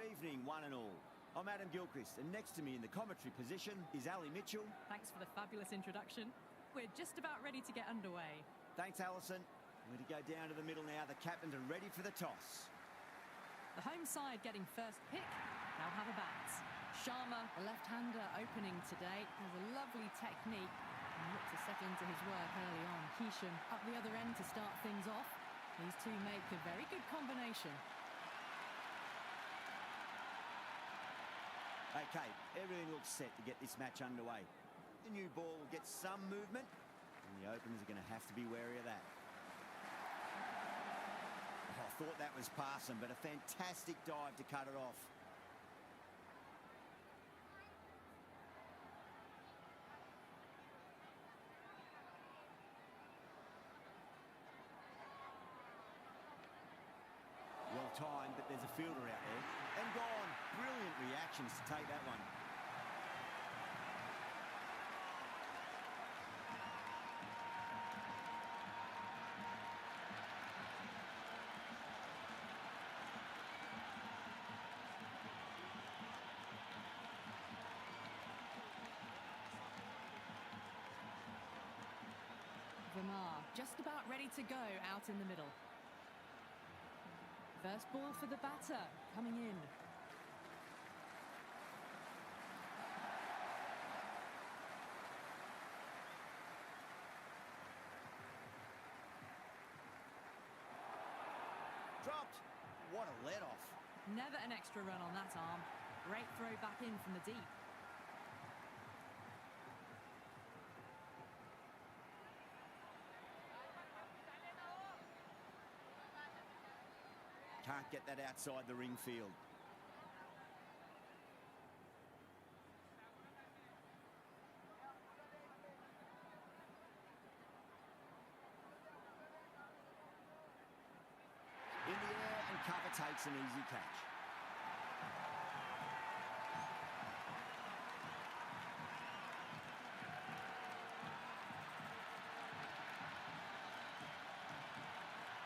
Good evening, one and all. I'm Adam Gilchrist, and next to me in the commentary position is Ali Mitchell. Thanks for the fabulous introduction. We're just about ready to get underway. Thanks, Alison. We're to go down to the middle now. The captains are ready for the toss. The home side getting first pick. They'll have a bat. Sharma, the left-hander, opening today, has a lovely technique and looked to settle into his work early on. Keesham up the other end to start things off. These two make a very good combination. OK, everything looks set to get this match underway. The new ball will get some movement, and the openers are going to have to be wary of that. Oh, I thought that was passing, but a fantastic dive to cut it off. Well timed, but there's a fielder out there. And gone. Brilliant reactions to take that one. Verma just about ready to go out in the middle. First ball for the batter, coming in. Dropped. What a let-off. Never an extra run on that arm. Great throw back in from the deep. Can't get that outside the ring field. In the air, and cover takes an easy catch.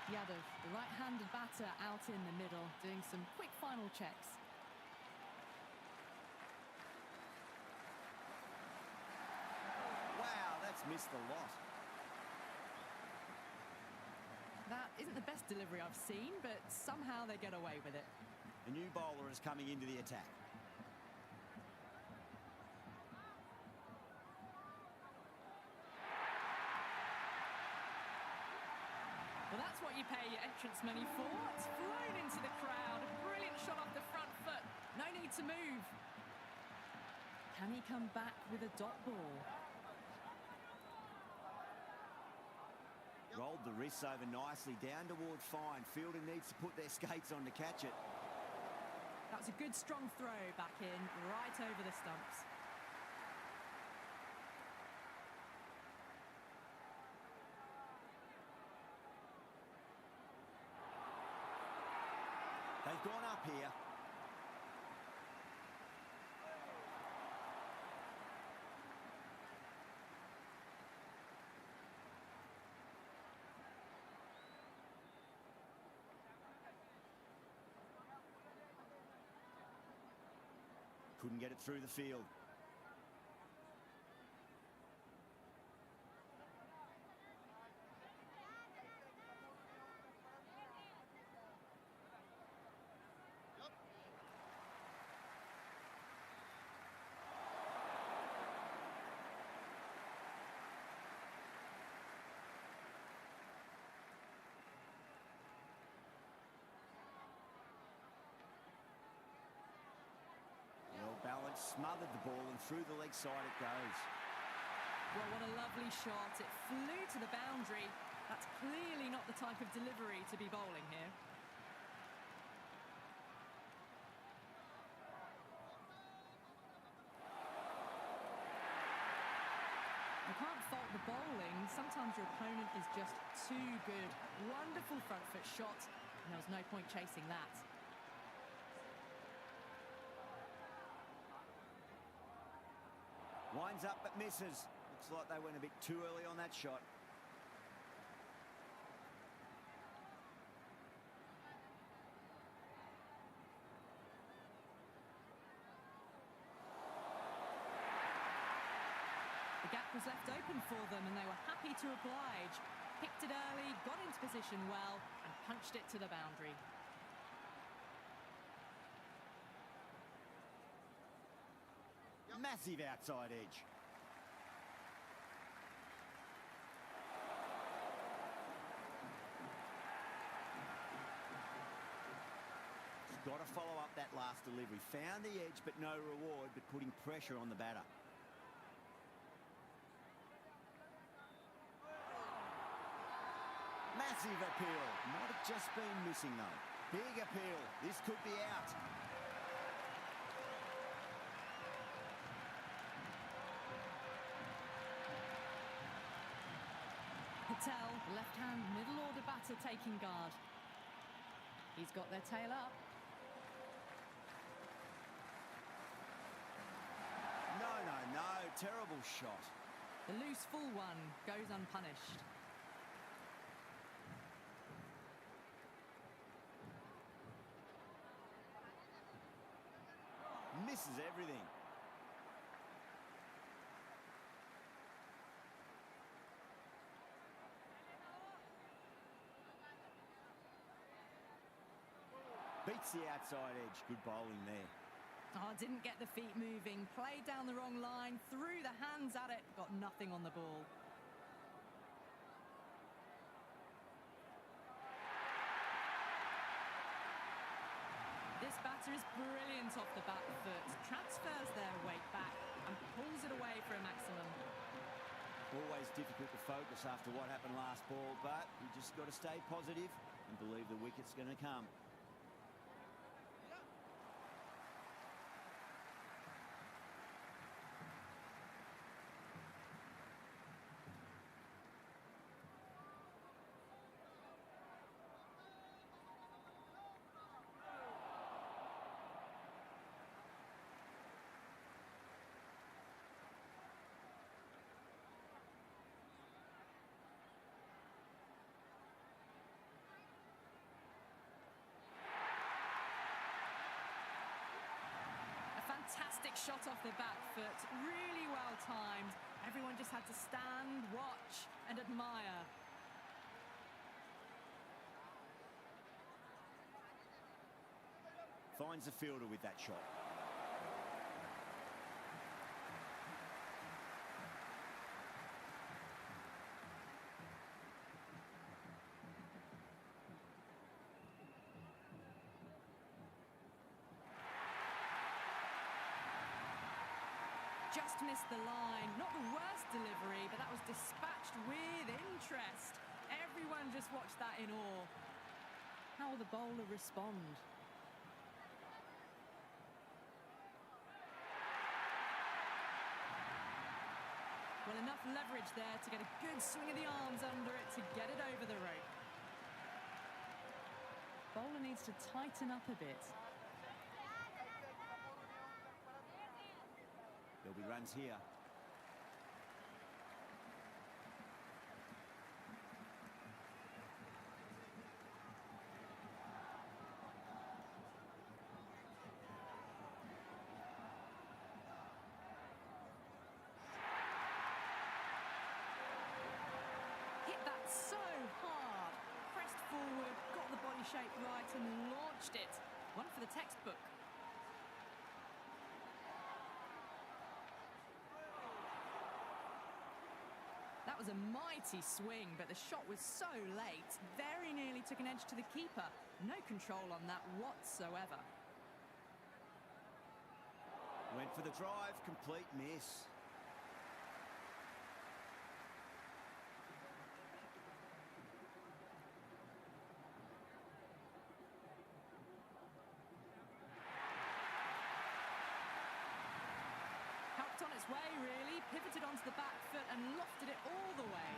Yadav, the right-handed batter, out in the middle, doing some quick final checks. Wow, that's missed the lot. That isn't the best delivery I've seen, but somehow they get away with it. A new bowler is coming into the attack. Well, that's what you pay your entrance money for. It's flown into the crowd. A brilliant shot off the front foot. No need to move. Can he come back with a dot ball? Rolled the wrists over nicely, down toward fine. Fielder needs to put their skates on to catch it. That was a good, strong throw back in, right over the stumps. They've gone up here. Couldn't get it through the field. Balance, smothered the ball, and through the leg side it goes. Well, what a lovely shot. It flew to the boundary. That's clearly not the type of delivery to be bowling here. You can't fault the bowling. Sometimes your opponent is just too good. Wonderful front foot shot, and there was no point chasing that. Winds up but misses. Looks like they went a bit too early on that shot. was left open for them and they were happy to oblige. Picked it early, got into position well and punched it to the boundary. Massive outside edge. Got to follow up that last delivery. Found the edge, but no reward, but putting pressure on the batter. Massive appeal. Might have just been missing, though. Big appeal. This could be out. Patel, left-hand middle-order batter taking guard. He's got their tail up. No, terrible shot. The loose full one goes unpunished. Misses everything. Beats the outside edge. Good bowling there. Oh, didn't get the feet moving. Played down the wrong line. Threw the hands at it. Got nothing on the ball. This batter is brilliant off the back foot. Transfers their weight back and pulls it away for a maximum. Always difficult to focus after what happened last ball, but you just got to stay positive and believe the wicket's going to come. Fantastic shot off the back foot, really well timed. Everyone just had to stand, watch and admire. Finds the fielder with that shot. Just missed the line. Not the worst delivery, but that was dispatched with interest. Everyone just watched that in awe. How will the bowler respond? Well, enough leverage there to get a good swing of the arms under it to get it over the rope. Bowler needs to tighten up a bit. There'll be runs here. Hit that so hard. Pressed forward, got the body shape right and launched it. One for the textbook. That was a mighty swing, but the shot was so late. Very nearly took an edge to the keeper. No control on that whatsoever. Went for the drive, complete miss. Helped on its way, really. Pivoted onto the back foot and lofted it all the way.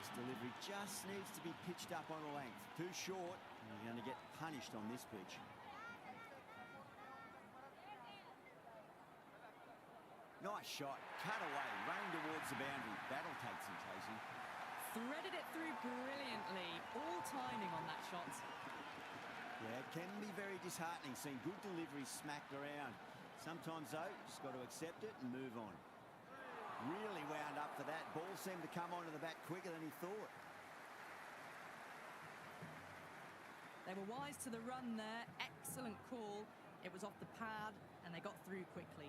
This delivery just needs to be pitched up on a length. Too short, and you're going to get punished on this pitch. Nice shot, cut away, running towards the boundary. That'll take some chasing. Threaded it through brilliantly. All timing on that shot. Yeah, it can be very disheartening seeing good deliveries smacked around. Sometimes, though, you just got to accept it and move on. Really wound up for that. Ball seemed to come onto the bat quicker than he thought. They were wise to the run there. Excellent call. It was off the pad and they got through quickly.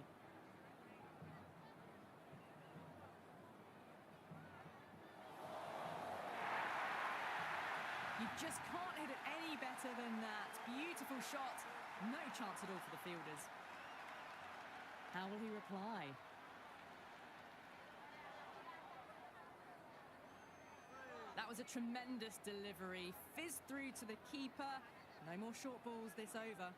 You just can't hit it any better than that. Beautiful shot. No chance at all for the fielders. How will he reply? That was a tremendous delivery. Fizzed through to the keeper. No more short balls this over.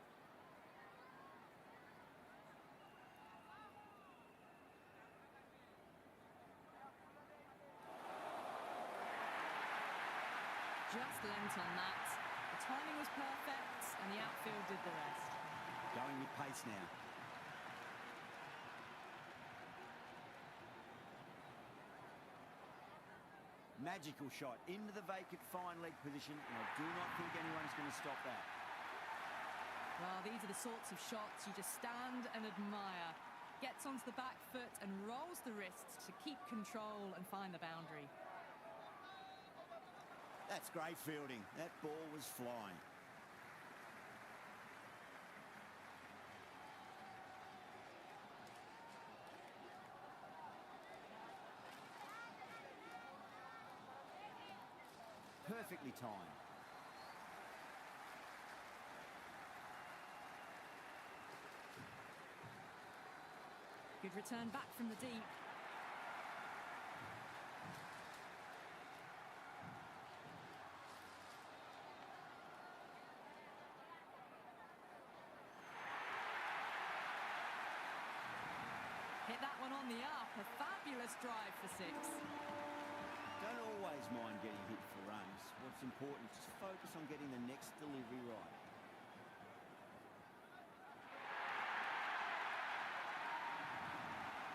Just lent on that. The timing was perfect and the outfield did the rest. Going with pace now. Magical shot into the vacant fine leg position, and I do not think anyone's going to stop that. Well, these are the sorts of shots you just stand and admire. Gets onto the back foot and rolls the wrists to keep control and find the boundary. That's great fielding. That ball was flying. Perfectly timed. Good return back from the deep. Hit that one on the up. A fabulous drive for six. Don't always mind getting hit for runs. What's important is just focus on getting the next delivery right.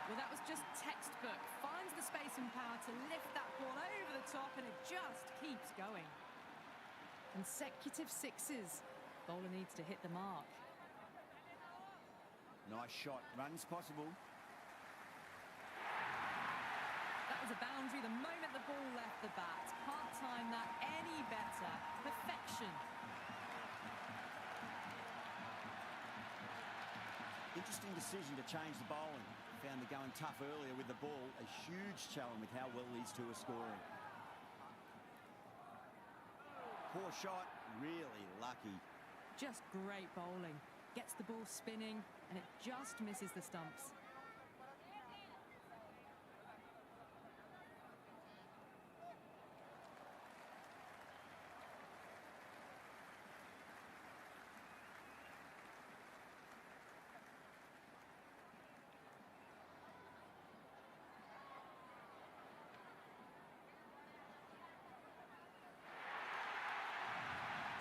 Well, that was just textbook. Finds the space and power to lift that ball over the top, and it just keeps going. Consecutive sixes. Bowler needs to hit the mark. Nice shot. Runs possible. That was a boundary the moment the ball left the bat. Can't time that any better. Perfection. Interesting decision to change the bowling. Found the going tough earlier with the ball. A huge challenge with how well these two are scoring. Poor shot. Really lucky. Just great bowling. Gets the ball spinning and it just misses the stumps.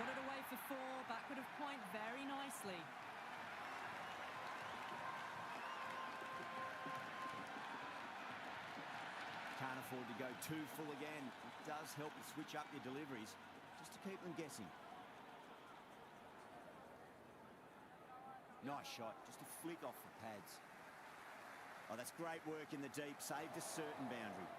Got it away for four, backward of point very nicely. Can't afford to go too full again. It does help to switch up your deliveries, just to keep them guessing. Nice shot, just a flick off the pads. Oh, that's great work in the deep, saved a certain boundary.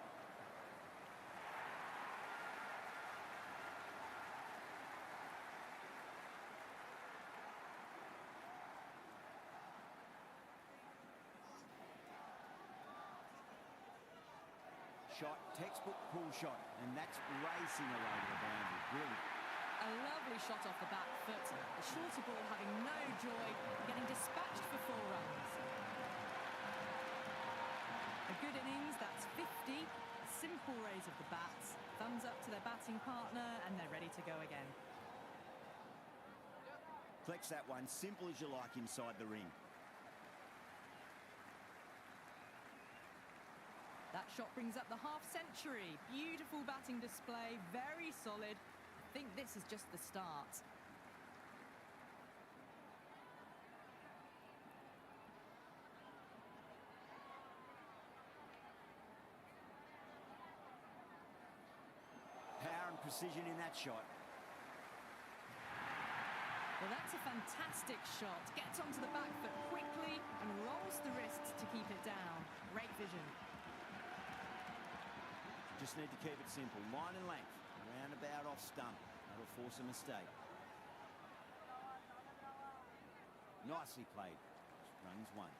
Shot, textbook pull shot, and that's racing away to the boundary. Brilliant. A lovely shot off the back foot. The shorter ball having no joy, getting dispatched for 4 runs. A good innings, that's 50. A simple raise of the bats. Thumbs up to their batting partner, and they're ready to go again. Flex that one, simple as you like inside the ring. That shot brings up the half-century. Beautiful batting display, very solid. I think this is just the start. Power and precision in that shot. Well, that's a fantastic shot. Gets onto the back foot quickly and rolls the wrists to keep it down. Great vision. Just need to keep it simple. Line and length. Roundabout off stump. That'll force a mistake. Nicely played. Runs one.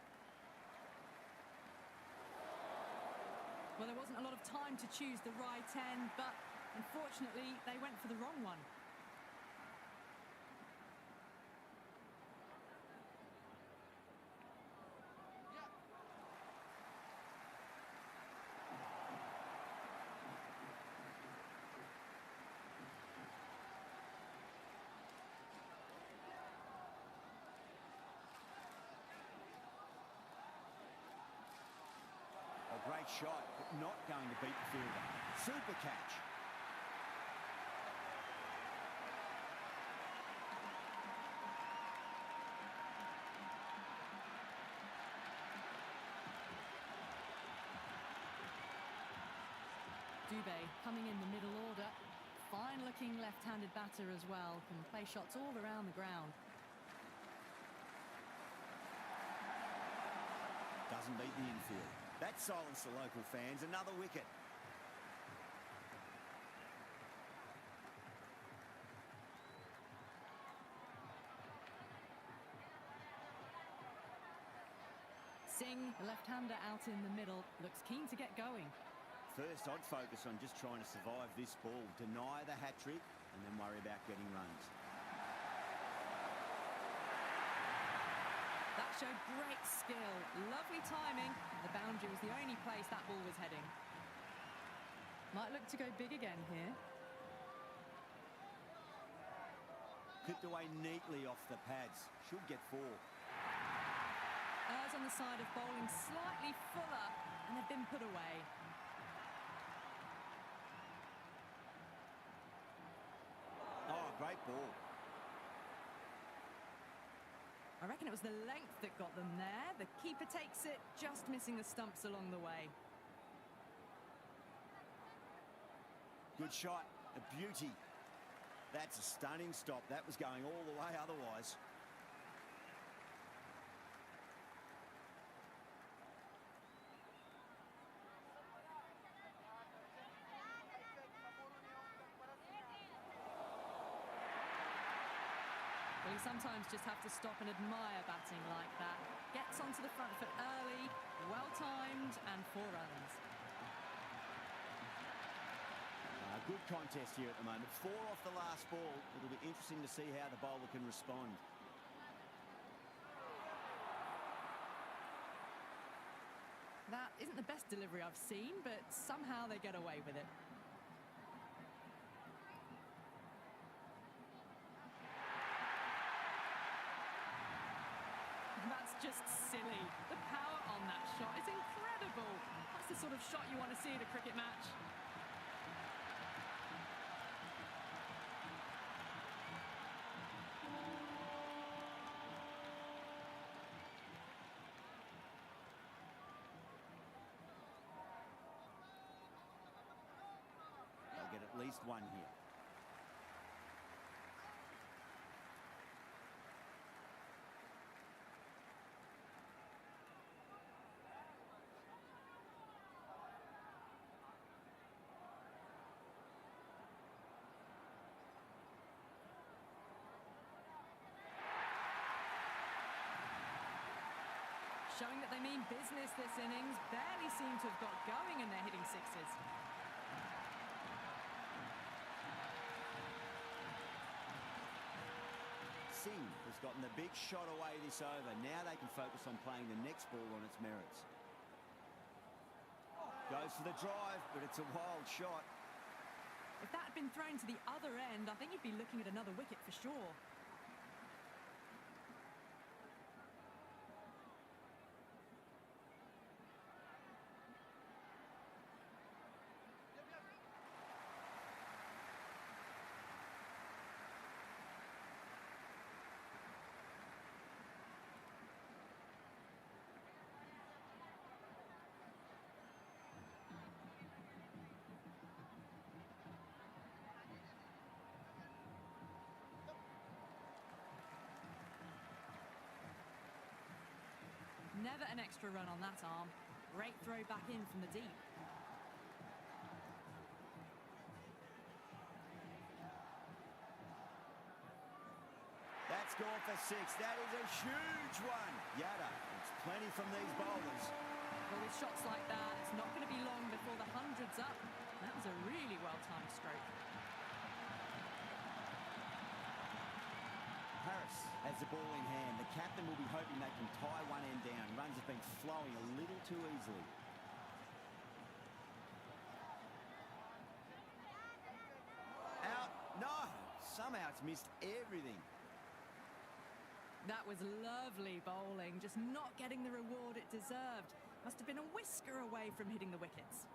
Well, there wasn't a lot of time to choose the right end, but unfortunately, they went for the wrong one. A great shot, but not going to beat the fielder. Super catch. Dubé coming in the middle order. Fine-looking left-handed batter as well. Can play shots all around the ground. Doesn't beat the infield. That silenced the local fans. Another wicket. Singh, the left-hander out in the middle, looks keen to get going. First, I'd focus on just trying to survive this ball, deny the hat-trick, and then worry about getting runs. That showed great skill, lovely timing. The boundary was the only place that ball was heading. Might look to go big again here. Clipped away neatly off the pads. Should get four. Errs on the side of bowling slightly fuller, and they've been put away. Oh, great ball. I reckon it was the length that got them there. The keeper takes it, just missing the stumps along the way. Good shot. A beauty. That's a stunning stop. That was going all the way otherwise. Well, you sometimes just have to stop and admire batting like that. Gets onto the front foot early, well-timed, and 4 runs. Good contest here at the moment. 4 off the last ball. It'll be interesting to see how the bowler can respond. That isn't the best delivery I've seen, but somehow they get away with it. That's just silly. The power on that shot is incredible. That's the sort of shot you want to see at a cricket match. They'll get at least one here. Showing that they mean business this innings. Barely seem to have got going and they're hitting sixes. Singh has gotten the big shot away this over. Now they can focus on playing the next ball on its merits. Goes for the drive, but it's a wild shot. If that had been thrown to the other end, I think you'd be looking at another wicket for sure. Never an extra run on that arm. Great throw back in from the deep. That's gone for 6. That is a huge one. Yada, it's plenty from these bowlers. Well, with shots like that, it's not going to be long before the 100's up. That was a really well-timed stroke. Harris has the ball in hand. The captain will be hoping they can tie one end down. Runs have been flowing a little too easily. Out. No. Somehow it's missed everything. That was lovely bowling, just not getting the reward it deserved. Must have been a whisker away from hitting the wickets.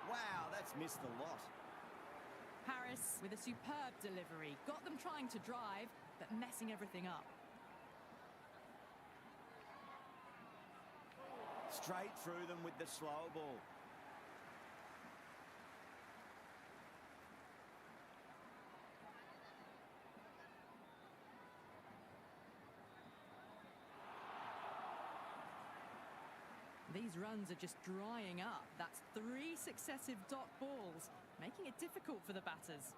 Wow, that's missed a lot. Harris with a superb delivery. Got them trying to drive, but messing everything up. Straight through them with the slow ball. These runs are just drying up. That's 3 successive dot balls, making it difficult for the batters.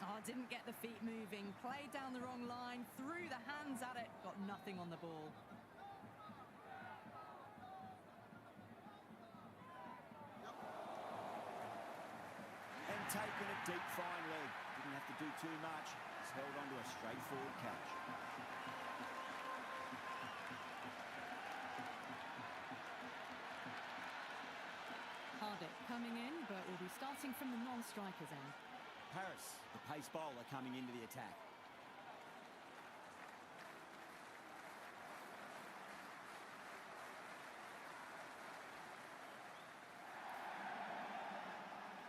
Oh, didn't get the feet moving. Played down the wrong line, threw the hands at it, got nothing on the ball. And taken a deep fine leg. Didn't have to do too much. He's held on to a straightforward catch. Hardick coming in, but will be starting from the non-strikers end. Harris, the pace bowler, coming into the attack.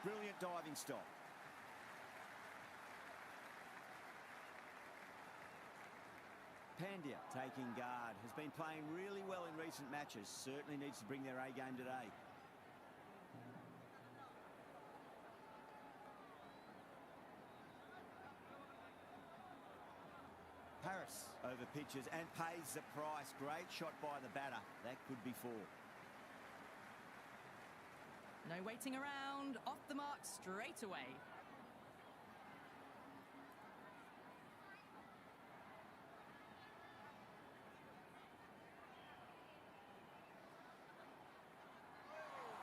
Brilliant diving stop. Pandya taking guard. Has been playing really well in recent matches. Certainly needs to bring their A game today. Harris over pitches and pays the price. Great shot by the batter. That could be 4. No waiting around, off the mark straight away.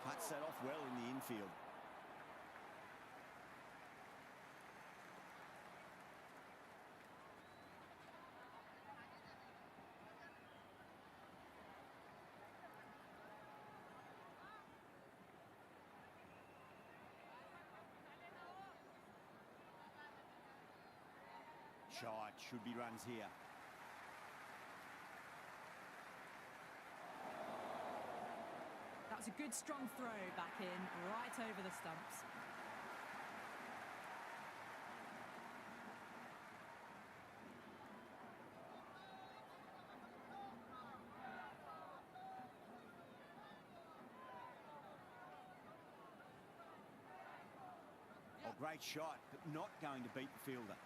Cuts that off well in the infield. Shot, should be runs here. That was a good strong throw back in, right over the stumps. Oh, great shot, but not going to beat the fielder.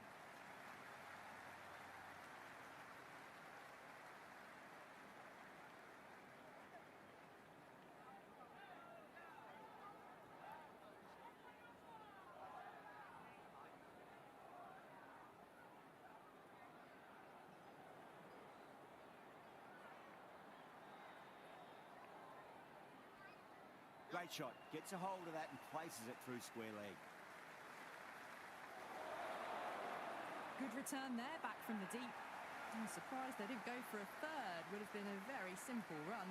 Great shot. Gets a hold of that and places it through square leg. Good return there, back from the deep. I'm surprised they didn't go for a third. Would have been a very simple run.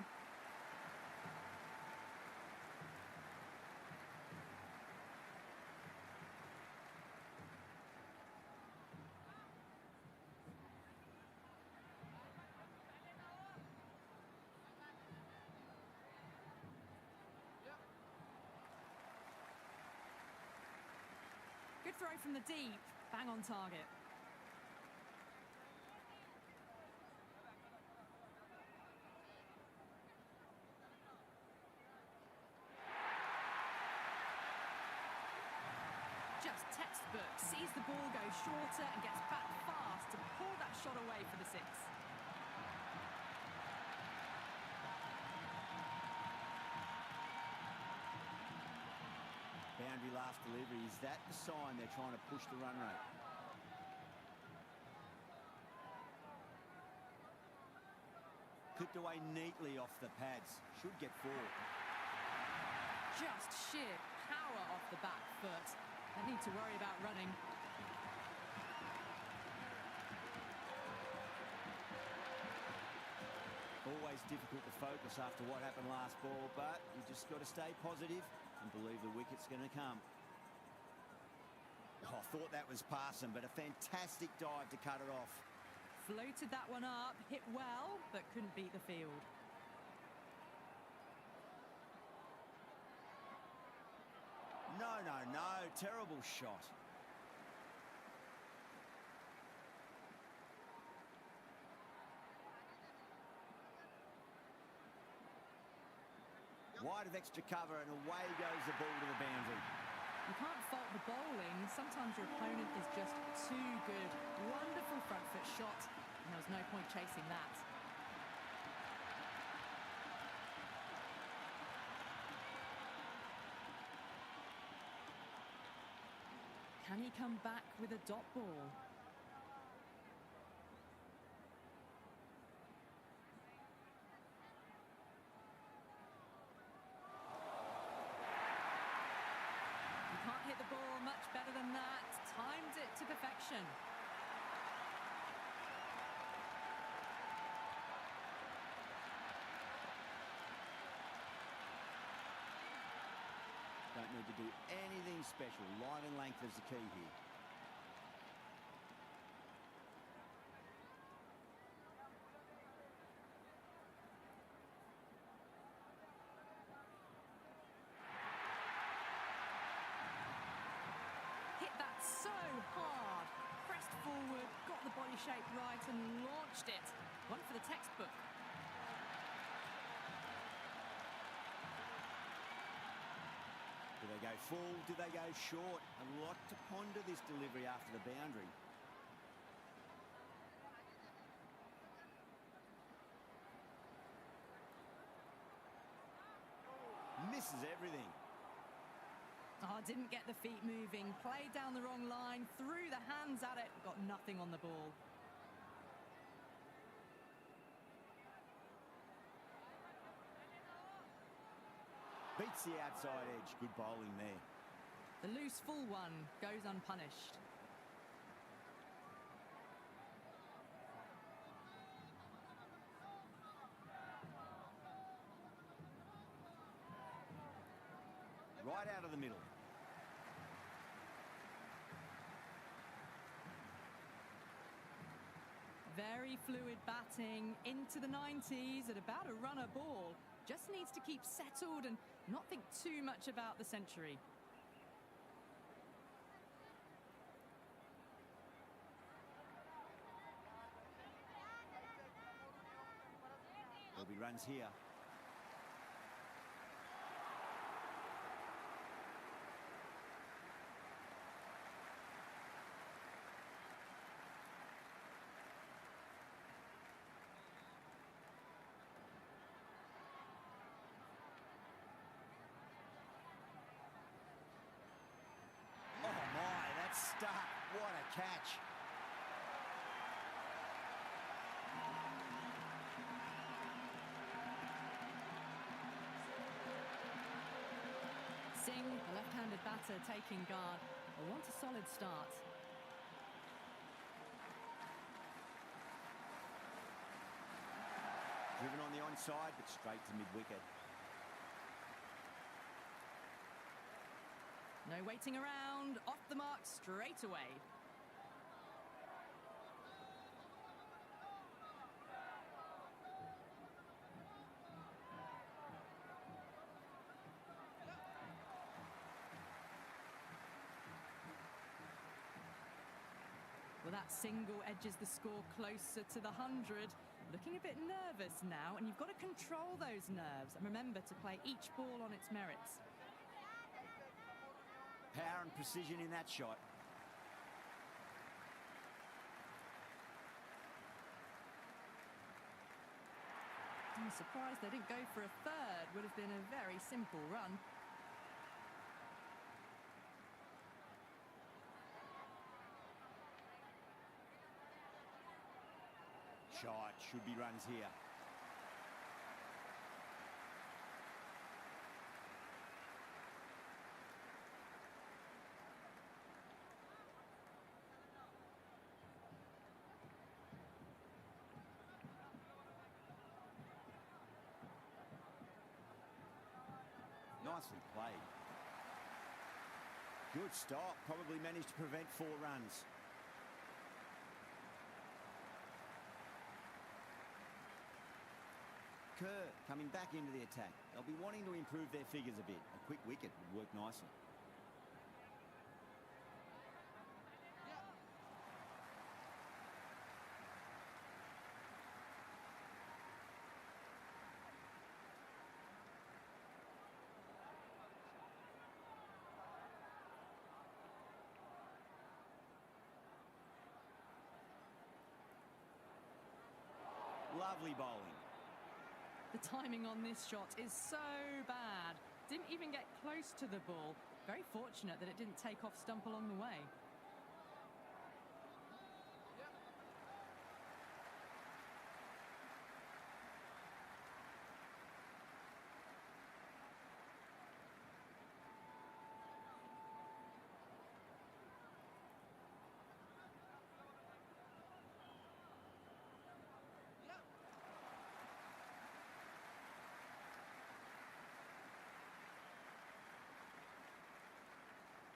Good throw from the deep, bang on target. as the ball goes shorter and gets back fast to pull that shot away for the six. Boundary last delivery. Is that the sign they're trying to push the run rate? Clipped away neatly off the pads. Should get four. Just sheer power off the back foot. Don't need to worry about running. Always difficult to focus after what happened last ball, but you just got to stay positive and believe the wicket's going to come. Oh, I thought that was passing, but a fantastic dive to cut it off. Floated that one up, hit well, but couldn't beat the field. No, no, no. Terrible shot. Wide of extra cover and away goes the ball to the boundary. You can't fault the bowling. Sometimes your opponent is just too good. Wonderful front foot shot, and there was no point chasing that. Can he come back with a dot ball? Can't hit the ball much better than that. Timed it to perfection. Don't need to do anything special. Line and length is the key here. So hard, pressed forward, got the body shape right and launched it. One for the textbook. Do they go full? Do they go short? A lot to ponder this delivery after the boundary. Misses everything. Oh, didn't get the feet moving, played down the wrong line, threw the hands at it, got nothing on the ball. Beats the outside edge. Good bowling there. The loose full one goes unpunished. Right out of the middle. Very fluid batting into the 90s at about a runner ball. Just needs to keep settled and not think too much about the century. There'll be runs here. Stuck. What a catch. Singh, the left-handed batter, taking guard. They want a solid start. Driven on the onside, but straight to mid-wicket. No waiting around, off the mark straight away. Well, that single edges the score closer to the 100. Looking a bit nervous now, and you've got to control those nerves and remember to play each ball on its merits. Power and precision in that shot. I'm surprised they didn't go for a third. Would have been a very simple run. Shot, should be runs here. Nicely played. Good stop, probably managed to prevent 4 runs. Kerr coming back into the attack. They'll be wanting to improve their figures a bit. A quick wicket would work nicely. Lovely bowling. The timing on this shot is so bad. Didn't even get close to the ball. Very fortunate that it didn't take off stump along the way.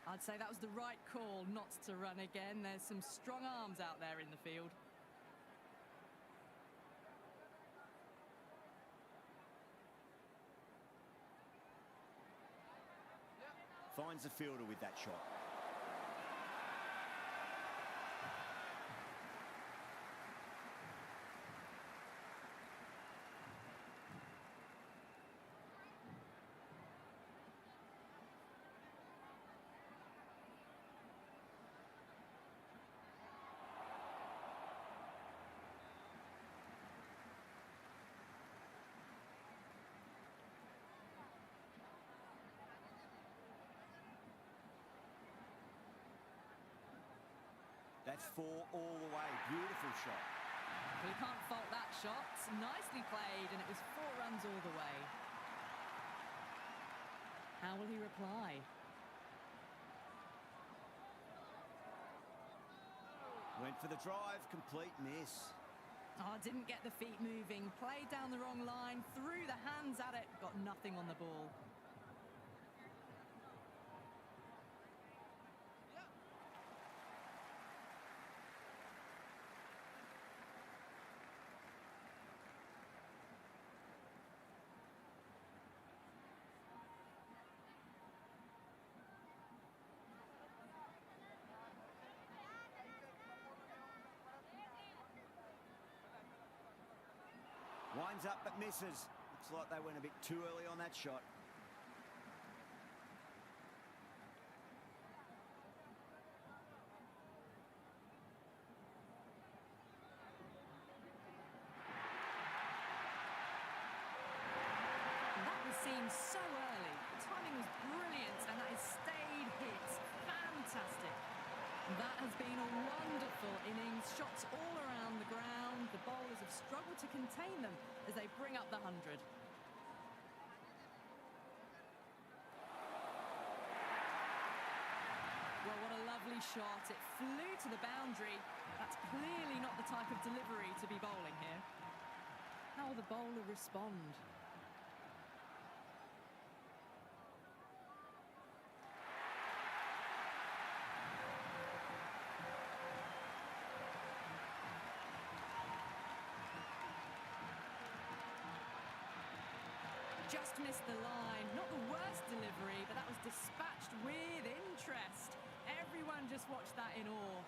I'd say that was the right call not to run again. There's some strong arms out there in the field. Finds the fielder with that shot. That's 4 all the way. Beautiful shot. We can't fault that shot. Nicely played, and it was 4 runs all the way. How will he reply? Went for the drive, complete miss. Oh, didn't get the feet moving. Played down the wrong line, threw the hands at it, got nothing on the ball. Winds up but misses. Looks like they went a bit too early on that shot. That was seen so early. The timing was brilliant, and that is stayed hit. Fantastic. That has been a wonderful innings. Shots all around the ground. The bowlers have struggled to contain them as they bring up the 100. Well, what a lovely shot. It flew to the boundary. That's clearly not the type of delivery to be bowling here. How will the bowler respond? Just missed the line. Not the worst delivery, but that was dispatched with interest. Everyone just watched that in awe.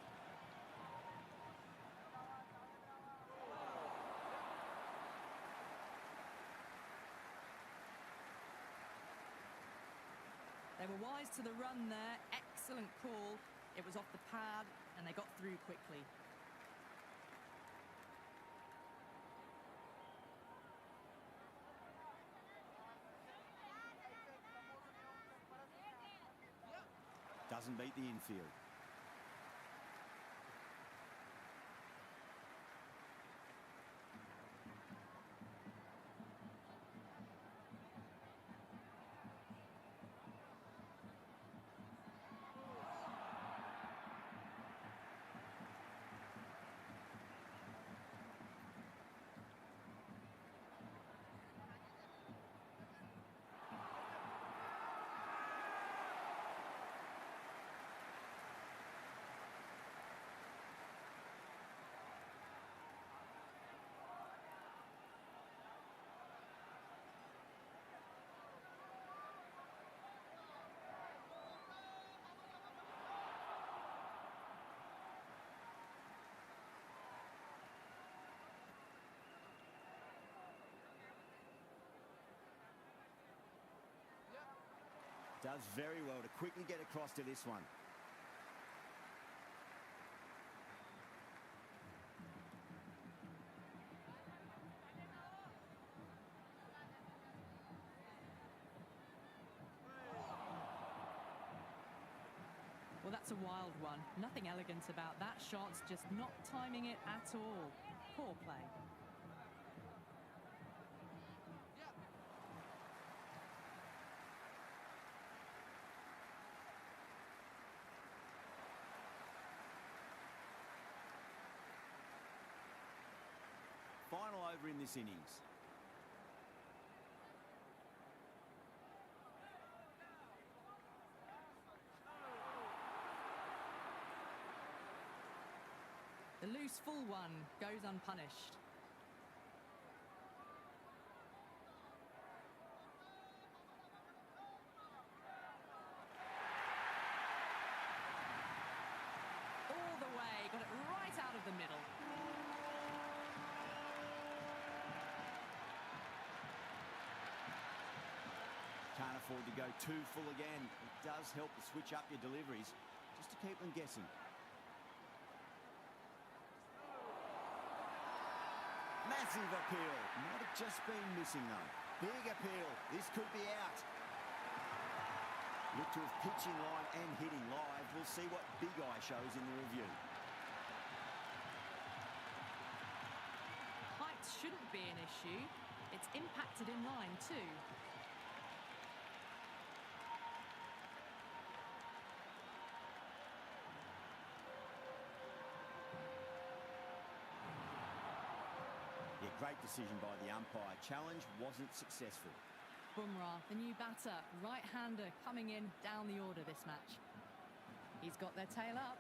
They were wise to the run there. Excellent call. It was off the pad, and they got through quickly. doesn't beat the infield. Does very well to quickly get across to this one. Well, that's a wild one. Nothing elegant about that shot, just not timing it at all. Poor play. Final over in this innings. The loose full one goes unpunished. All the way, got it right out of the middle. Can't afford to go too full again. It does help to switch up your deliveries, just to keep them guessing. Massive appeal. Might have just been missing though. Big appeal. This could be out. Look to have pitching line and hitting live. We'll see what Big Eye shows in the review. Height shouldn't be an issue. It's impacted in line too. Great decision by the umpire. Challenge wasn't successful. Bumrah, the new batter, right-hander coming in down the order this match. He's got their tail up.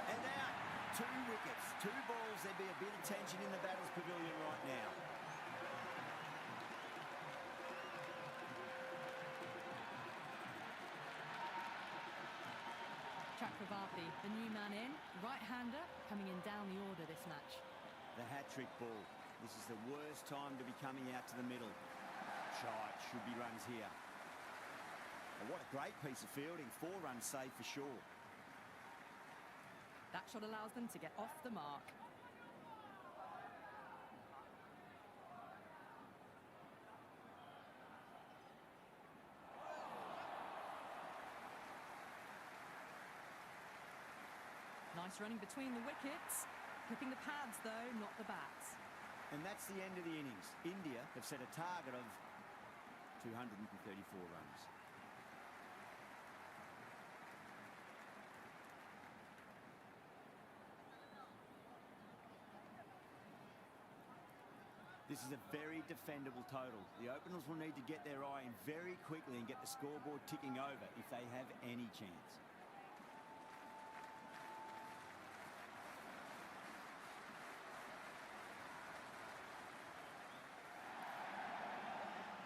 And out. 2 wickets, 2 balls. There'd be a bit of tension in the batter's pavilion right now. Chakravarti, the new man in, right-hander coming in down the order this match. The hat-trick ball. This is the worst time to be coming out to the middle. Shite, should be runs here. Well, what a great piece of fielding. 4 runs saved for sure. That shot allows them to get off the mark. Nice running between the wickets. Clipping the pads, though, not the bats. And that's the end of the innings. India have set a target of 234 runs. This is a very defendable total. The openers will need to get their eye in very quickly and get the scoreboard ticking over if they have any chance.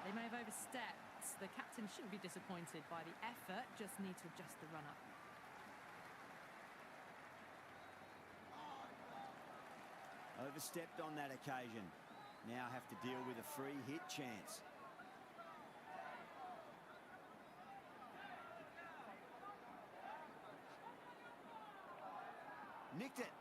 They may have overstepped. The captain shouldn't be disappointed by the effort, just need to adjust the run-up. Overstepped on that occasion. Now have to deal with a free hit chance. Nicked it.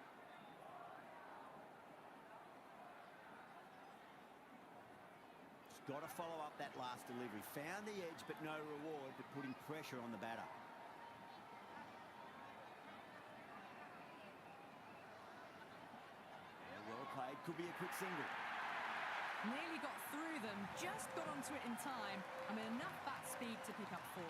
got to follow up that last delivery. Found the edge, but no reward, but putting pressure on the batter. Well played. Could be a quick single. Nearly got through them, just got onto it in time. I mean, enough bat speed to pick up 4.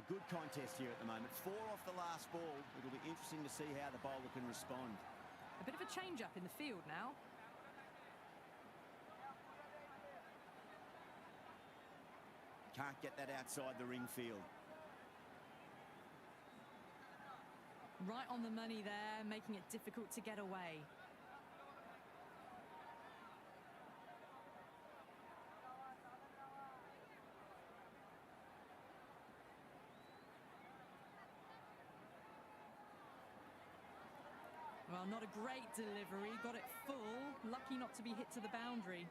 Good contest here at the moment. 4 off the last ball. It'll be interesting to see how the bowler can respond. A bit of a change-up in the field now. Can't get that outside the ring field. Right on the money there, making it difficult to get away. Well, not a great delivery, got it full, lucky not to be hit to the boundary.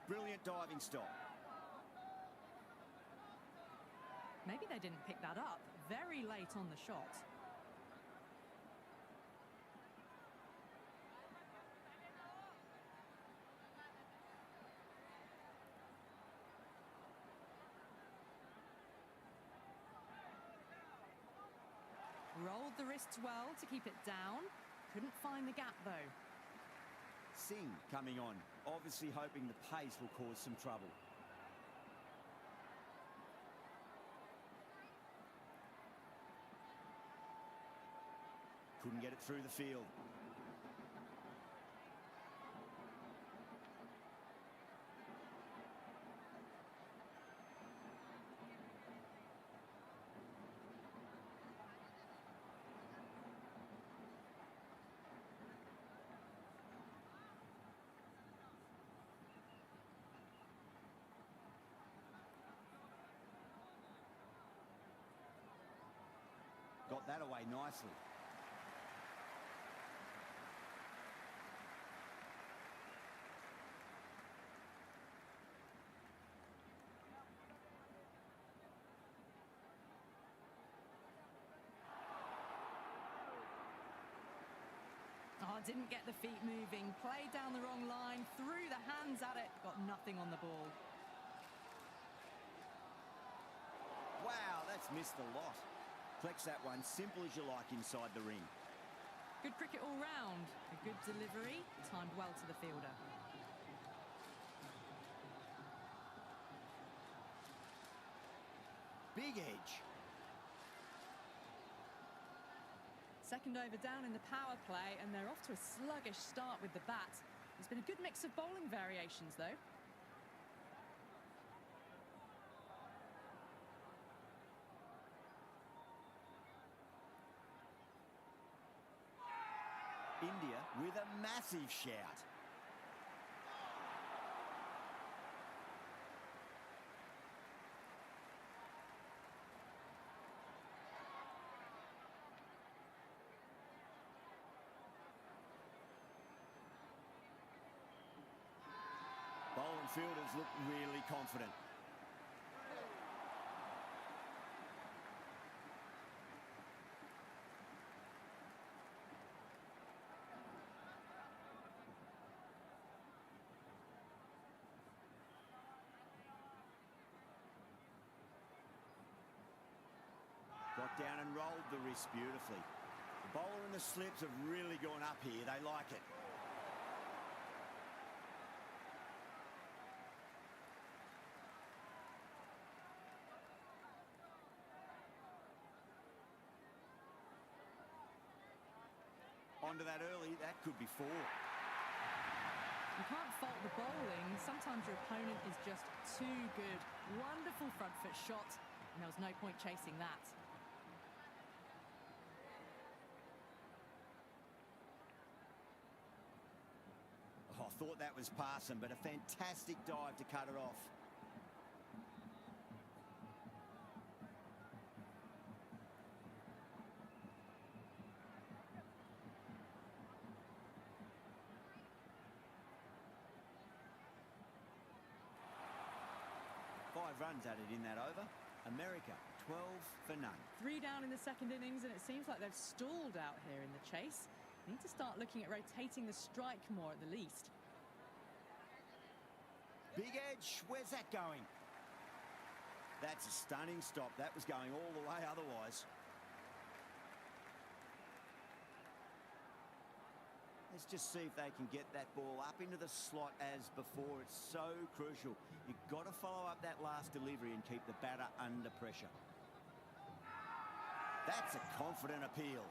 Brilliant diving stop. Maybe they didn't pick that up. Very late on the shot. Rolled the wrists well to keep it down. Couldn't find the gap, though. Singh coming on, obviously hoping the pace will cause some trouble. Couldn't get it through the field. Got that away nicely. Oh, didn't get the feet moving. Played down the wrong line, threw the hands at it, got nothing on the ball. Wow, that's missed a lot. Flex that one, simple as you like inside the ring. Good cricket all round. A good delivery, timed well to the fielder. Big edge. Second over down in the power play, and they're off to a sluggish start with the bat. There's been a good mix of bowling variations, though. India with a massive shout. Bowling fielders look really confident. Got down and rolled the wrist beautifully. The bowler and the slips have really gone up here. They like it. Onto that early, that could be 4. You can't fault the bowling. Sometimes your opponent is just too good. Wonderful front foot shot, and there was no point chasing that. Oh, I thought that was passing, but a fantastic dive to cut it off. 5 runs added in that over. America, 12 for none. 3 down in the second innings, and it seems like they've stalled out here in the chase. Need to start looking at rotating the strike more at the least. Big edge, where's that going? That's a stunning stop. That was going all the way otherwise. Let's just see if they can get that ball up into the slot as before. It's so crucial. You've got to follow up that last delivery and keep the batter under pressure. That's a confident appeal.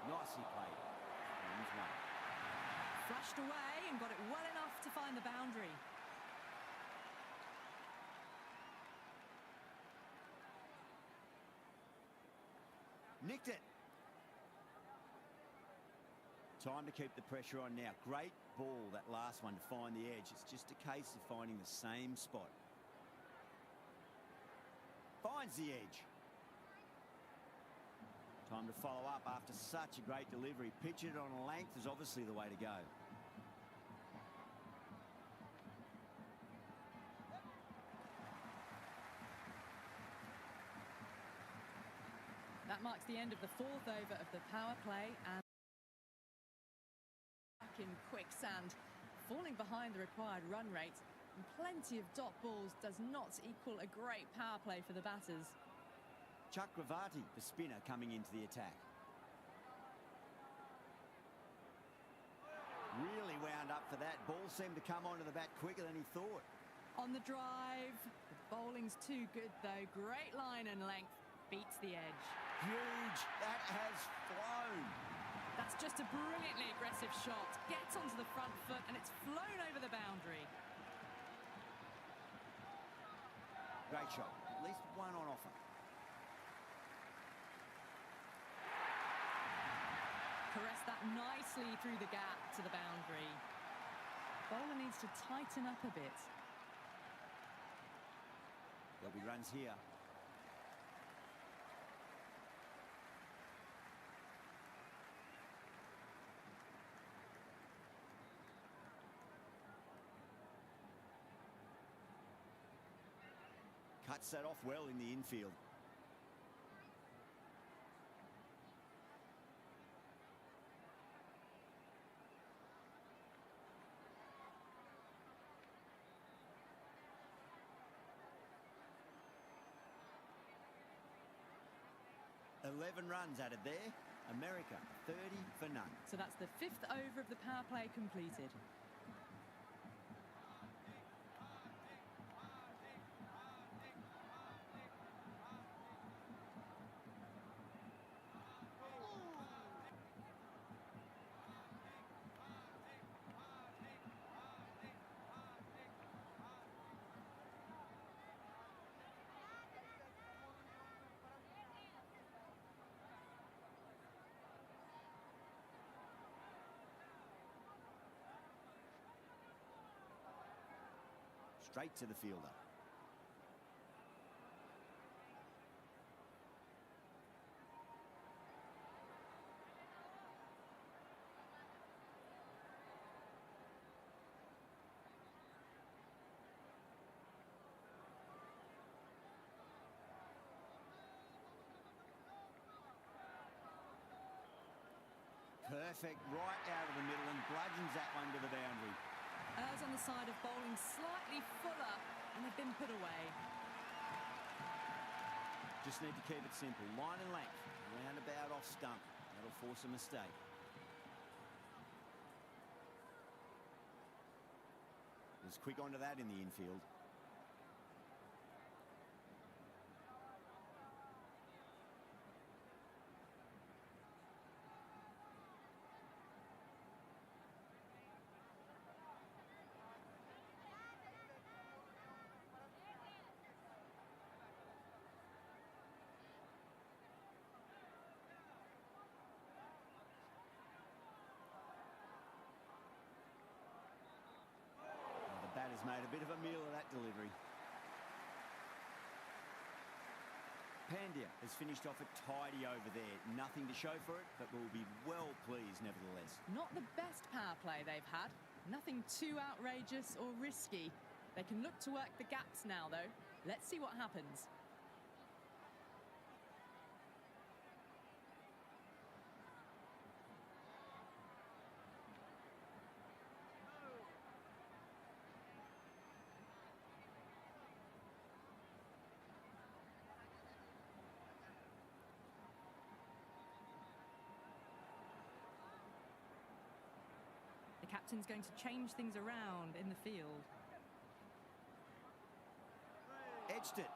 Nicely played. Rings one. Flushed away and got it well enough to find the boundary. Nicked it. Time to keep the pressure on now. Great ball, that last one, to find the edge. It's just a case of finding the same spot. Finds the edge. Time to follow up after such a great delivery. Pitch it on a length is obviously the way to go. That marks the end of the 4th over of the power play, and back in quicksand, falling behind the required run rate, and plenty of dot balls does not equal a great power play for the batters. Chakravarti, the spinner, coming into the attack. Really wound up for that. Ball seemed to come onto the bat quicker than he thought. On the drive, the bowling's too good though. Great line and length, beats the edge. Huge, that has flown. That's just a brilliantly aggressive shot. Gets onto the front foot and it's flown over the boundary. Great shot, at least one on offer. Caress that nicely through the gap to the boundary. Bowler needs to tighten up a bit. There'll be runs here. Cuts that off well in the infield. Eleven runs added there. America, 30 for none. So that's the 5th over of the power play completed. Straight to the fielder. Perfect, right out of the middle, and bludgeons that one to the boundary. Errs on the side of bowling slightly fuller, and they've been put away. Just need to keep it simple. Line and length, roundabout off stump. That'll force a mistake. Was quick onto that in the infield. Batter's made a bit of a meal of that delivery. Pandya has finished off a tidy over there. Nothing to show for it, but will be well pleased nevertheless. Not the best power play they've had. Nothing too outrageous or risky. They can look to work the gaps now, though. Let's see what happens. The captain's going to change things around in the field. Edged it.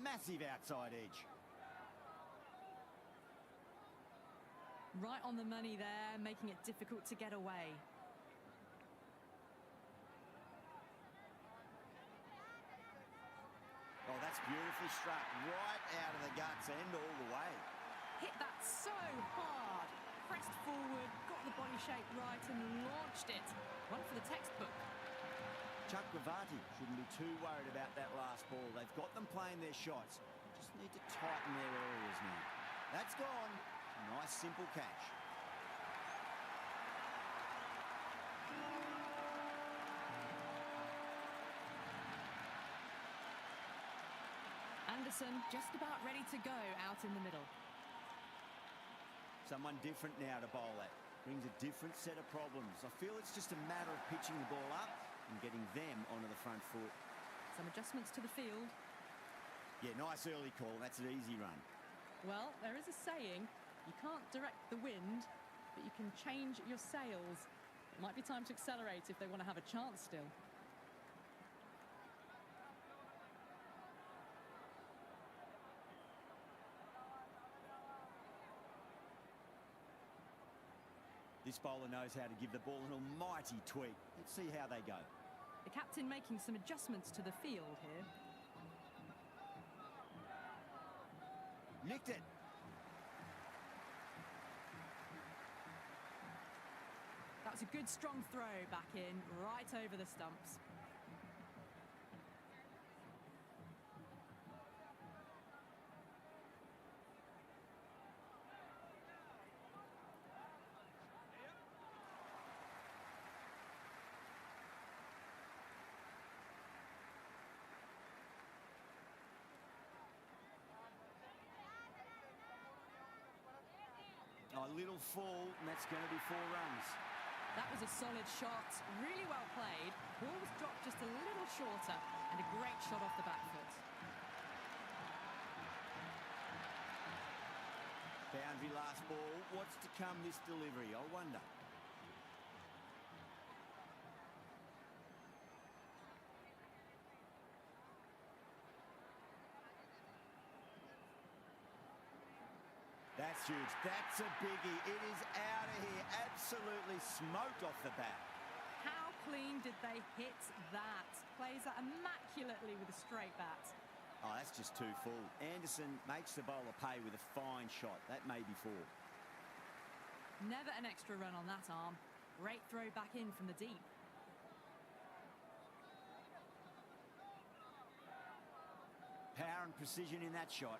Massive outside edge. Right on the money there, making it difficult to get away. Oh, that's beautifully struck. Right out of the guts end all the way. Hit that so hard. Pressed forward, got the body shape right and launched it. One for the textbook. Chakravarti shouldn't be too worried about that last ball. They've got them playing their shots. Just need to tighten their areas now. That's gone. Nice, simple catch. Anderson just about ready to go out in the middle. Someone different now to bowl at. Brings a different set of problems. I feel it's just a matter of pitching the ball up and getting them onto the front foot. Some adjustments to the field. Yeah, nice early call. That's an easy run. Well, there is a saying, you can't direct the wind, but you can change your sails. It might be time to accelerate if they want to have a chance still. This bowler knows how to give the ball an almighty tweak. Let's see how they go. The captain making some adjustments to the field here. Nicked it. That was a good strong throw back in, right over the stumps. A little fall, and that's going to be 4 runs. That was a solid shot, really well played. Ball was dropped just a little shorter, and a great shot off the back foot. Boundary last ball. What's to come this delivery, I wonder. That's huge. That's a biggie. It is out of here. Absolutely smoked off the bat. How clean did they hit that? Plays that immaculately with a straight bat. Oh, that's just too full. Anderson makes the bowler pay with a fine shot. That may be 4. Never an extra run on that arm. Great throw back in from the deep. Power and precision in that shot.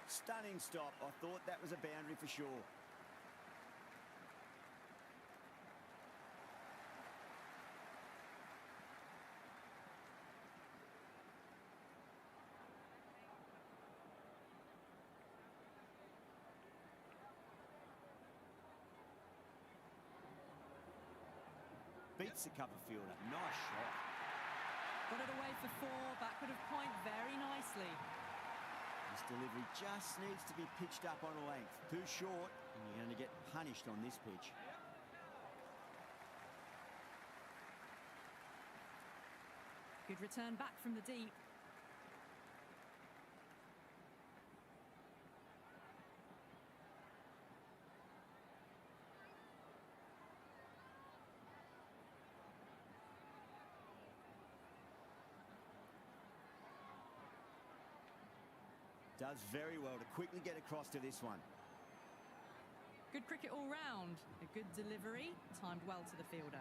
Stunning stop. I thought that was a boundary for sure. Beats the cover fielder. Nice shot. Got it away for 4, backward of point very nicely. This delivery just needs to be pitched up on a length. Too short, and you're going to get punished on this pitch. Good return back from the deep. Does very well to quickly get across to this one. Good cricket all round. A good delivery, timed well to the fielder.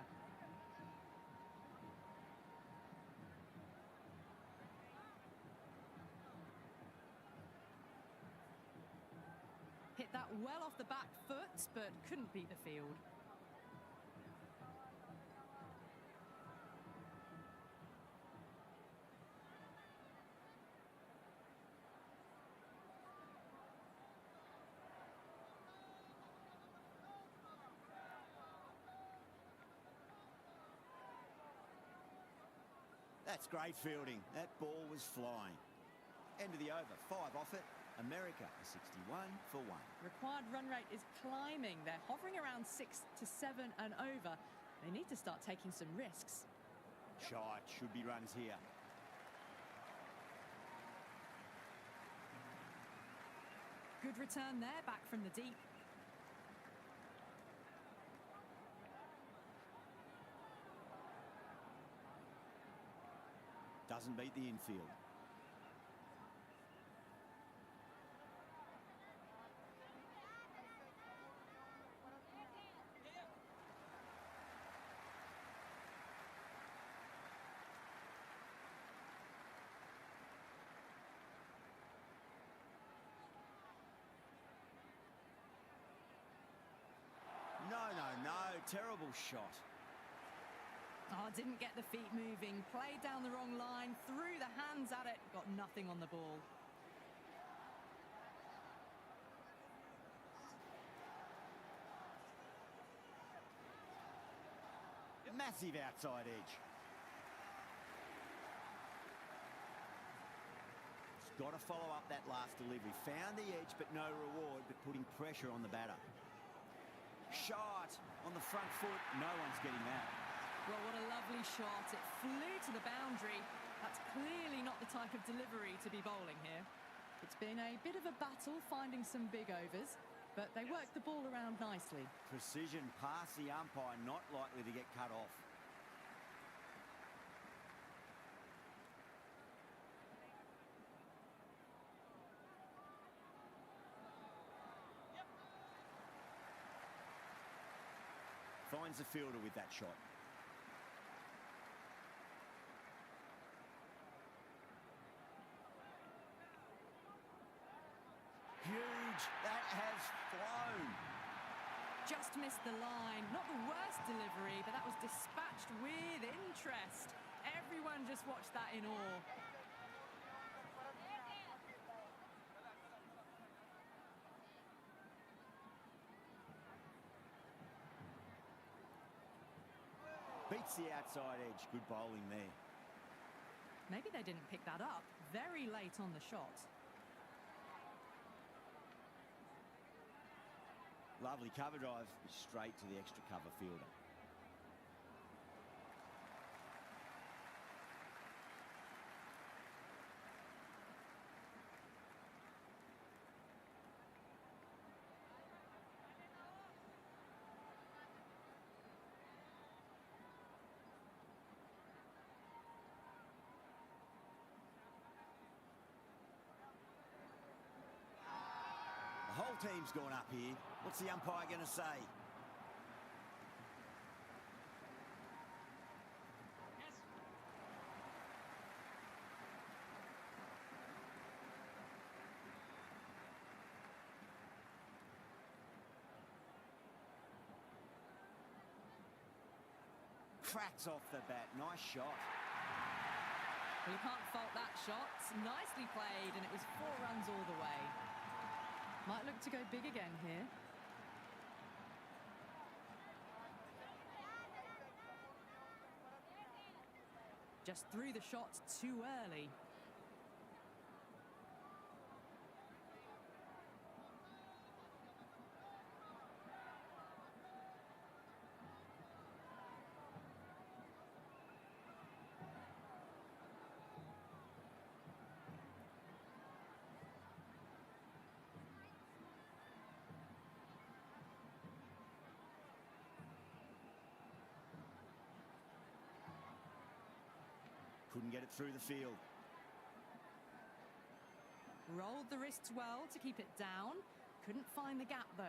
Hit that well off the back foot, but couldn't beat the field. That's great fielding. That ball was flying. End of the over. 5 off it. America, a 61 for 1. Required run rate is climbing. They're hovering around 6 to 7 and over. They need to start taking some risks. Shot. Should be runs here. Good return there, back from the deep. Doesn't beat the infield. No. Terrible shot. Oh, didn't get the feet moving. Played down the wrong line, threw the hands at it, got nothing on the ball. Massive outside edge. He's got to follow up that last delivery. Found the edge, but no reward, but putting pressure on the batter. Shot on the front foot. No one's getting that. Well, what a lovely shot. It flew to the boundary. That's clearly not the type of delivery to be bowling here. It's been a bit of a battle finding some big overs, but they worked the ball around nicely. Precision past the umpire, not likely to get cut off. Finds the fielder with that shot. Huge. That has flown. Just missed the line. Not the worst delivery, but that was dispatched with interest. Everyone just watched that in awe. Beats the outside edge. Good bowling there. Maybe they didn't pick that up very late on the shot. Lovely cover drive, straight to the extra cover fielder. The whole team's gone up here. What's the umpire going to say? Cracks off the bat. Nice shot. Well, you can't fault that shot. Nicely played, and it was 4 runs all the way. Might look to go big again here. Just threw the shot too early. Couldn't get it through the field. Rolled the wrists well to keep it down. Couldn't find the gap, though.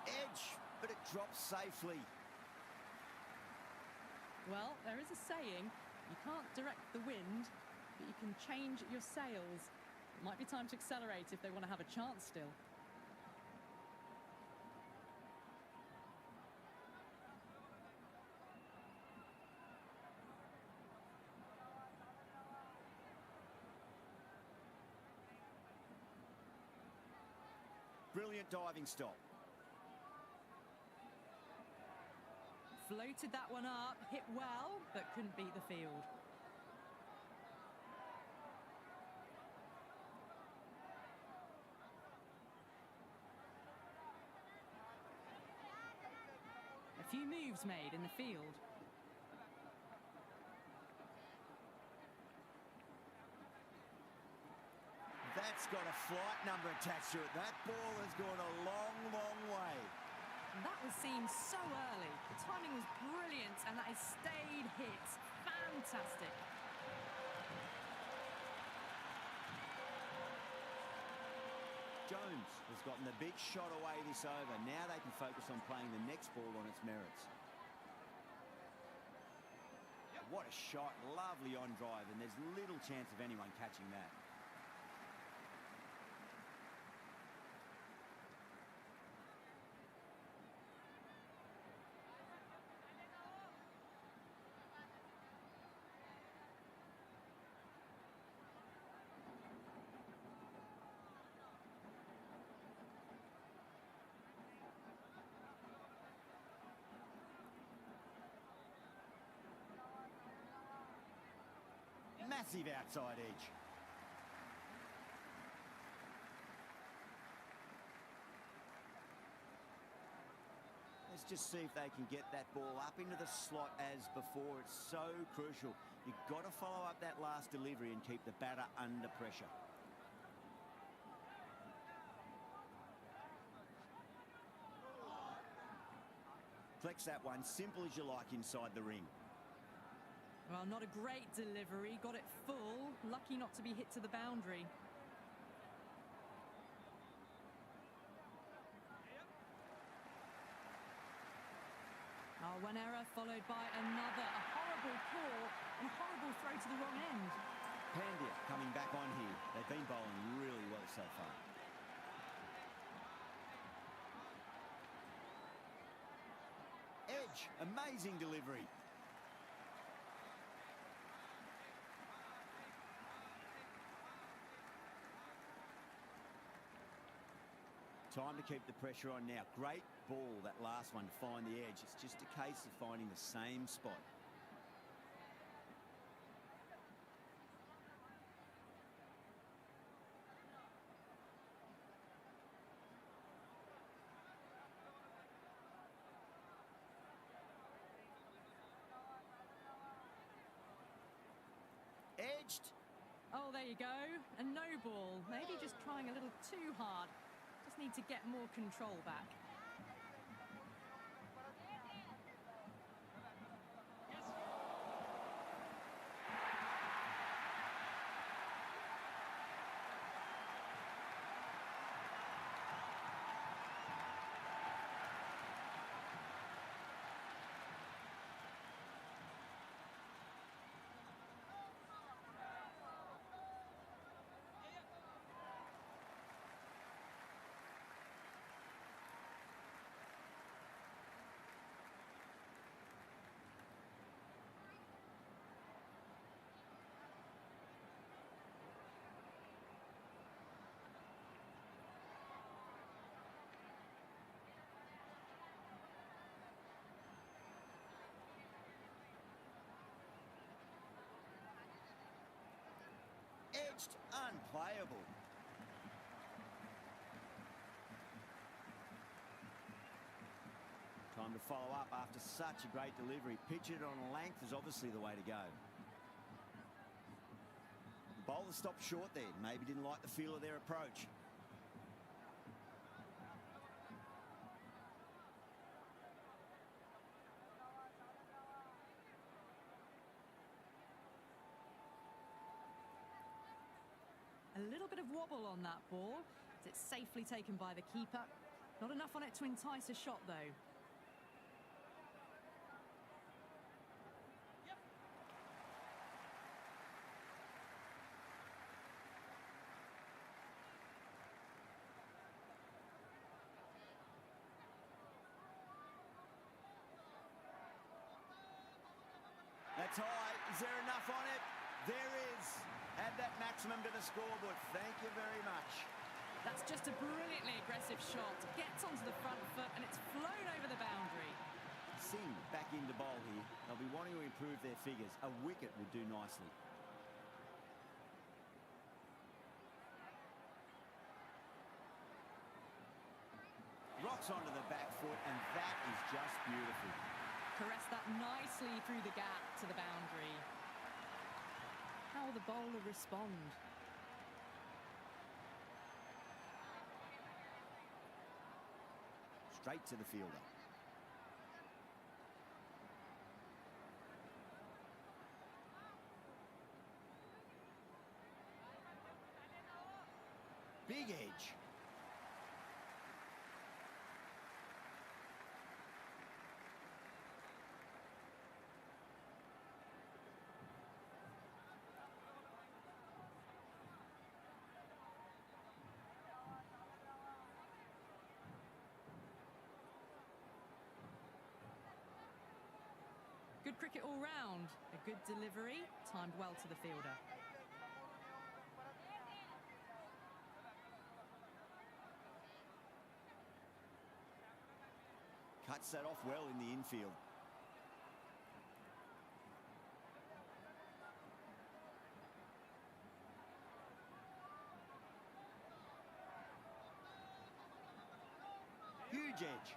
Edge, but it drops safely. Well, there is a saying, you can't direct the wind, but you can change your sails. It might be time to accelerate if they want to have a chance still. Brilliant diving stop. Floated that one up, hit well, but couldn't beat the field. A few moves made in the field. That's got a flight number attached to it. That ball has gone a long, long way. That was seen so early. The timing was brilliant, and that is stayed hit. Fantastic. Jones has gotten the big shot away this over. Now they can focus on playing the next ball on its merits. What a shot. Lovely on drive, and there's little chance of anyone catching that. Massive outside edge. Let's just see if they can get that ball up into the slot as before. It's so crucial. You've got to follow up that last delivery and keep the batter under pressure. Flex that one, simple as you like inside the ring. Well, not a great delivery. Got it full. Lucky not to be hit to the boundary. Oh, one error followed by another. A horrible call and a horrible throw to the wrong end. Pandya coming back on here. They've been bowling really well so far. Edge, amazing delivery. Time to keep the pressure on now. Great ball, that last one, to find the edge. It's just a case of finding the same spot. Edged. Oh, there you go. A no ball. Maybe just trying a little too hard. Just need to get more control back. Edged, unplayable. time to follow up after such a great delivery. Pitch it on length is obviously the way to go. The bowler stopped short there. Maybe didn't like the feel of their approach. A little bit of wobble on that ball. It's safely taken by the keeper. Not enough on it to entice a shot, though. That's high. Is there enough on it? There is. Add that maximum to the scoreboard. Thank you very much. That's just a brilliantly aggressive shot. Gets onto the front foot and it's flown over the boundary. Singh back into bowl here. They'll be wanting to improve their figures. A wicket would do nicely. Rocks onto the back foot, and that is just beautiful. Caress that nicely through the gap to the boundary. How will the bowler respond? Straight to the fielder. Big edge. Good cricket all round. A good delivery, timed well to the fielder. Cuts that off well in the infield. Huge edge.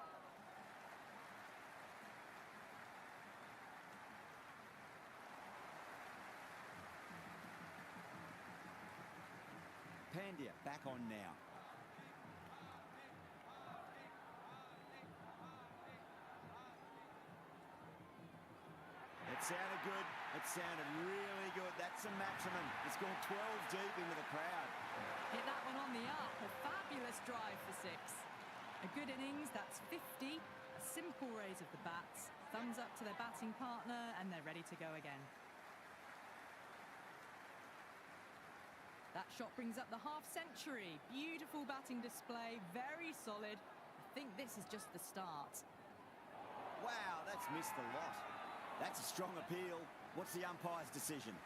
Pandya back on now. It sounded good. It sounded really good. That's a maximum. It's gone 12 deep into the crowd. Hit that one on the up. A fabulous drive for 6. A good innings, that's 50. A simple raise of the bats. Thumbs up to their batting partner, and they're ready to go again. That shot brings up the half-century. Beautiful batting display, very solid. I think this is just the start. Wow, that's missed a lot. That's a strong appeal. What's the umpire's decision?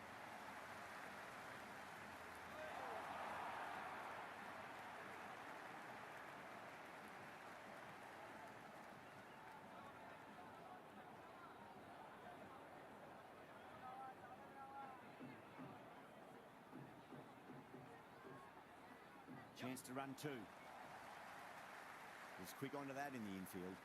Chance to run 2. He's quick onto that in the infield.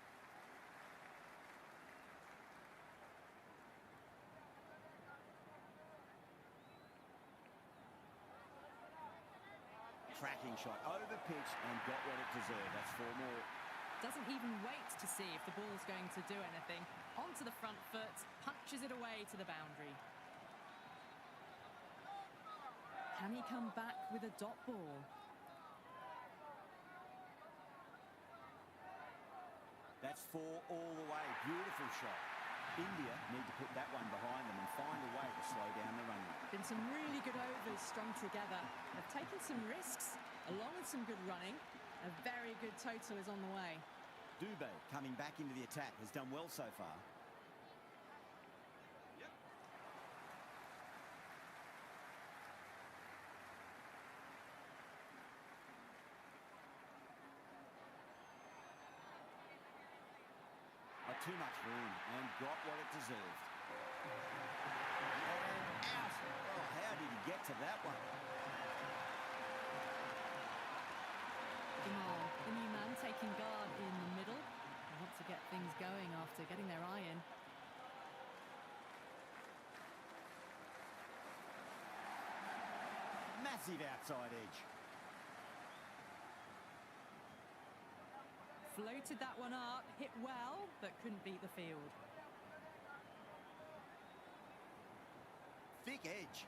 Cracking shot, over pitch and got what it deserved. That's 4 more. Doesn't even wait to see if the ball's going to do anything. Onto the front foot, punches it away to the boundary. Can he come back with a dot ball? That's 4 all the way. Beautiful shot. India need to put that one behind them and find a way to slow down the run. Been some really good overs strung together. They've taken some risks, along with some good running. A very good total is on the way. Dubé, coming back into the attack, has done well so far. Too much room and got what it deserved. And out. Oh, how did he get to that one? Jamal, the new man taking guard in the middle. They want to get things going. going after getting their eye in. Massive outside edge. Floated that one up, hit well, but couldn't beat the field. Thick edge.